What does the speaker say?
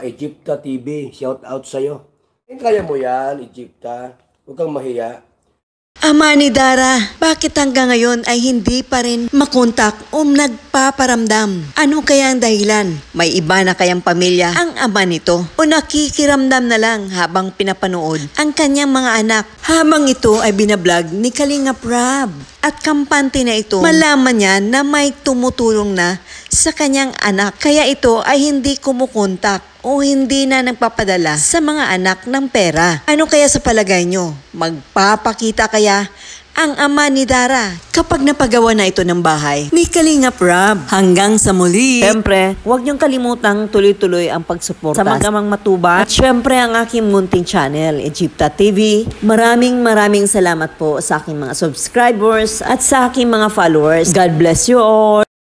Egypta TV. Shout out sa'yo. Kaya mo yan, Egypta. Huwag kang mahiya. Ama ni Dara, bakit hanggang ngayon ay hindi pa rin makontak o nagpaparamdam? Ano kaya ang dahilan? May iba na kayang pamilya ang ama nito o nakikiramdam na lang habang pinapanood ang kanyang mga anak habang ito ay binablog ni Kalinga Prab. At kampante na ito, malaman niya na may tumutulong na sa kanyang anak. Kaya ito ay hindi kumukontak o hindi na nagpapadala sa mga anak ng pera. Ano kaya sa palagay nyo? Magpapakita kaya ang ama ni Dara kapag napagawa na ito ng bahay ni Kalinga Prab? Hanggang sa muli. Siyempre, huwag niyong kalimutang tuloy-tuloy ang pagsuporta sa Magamang Matubang. At siyempre, ang aking munting channel, Egypta TV. Maraming salamat po sa aking mga subscribers at sa aking mga followers. God bless you all.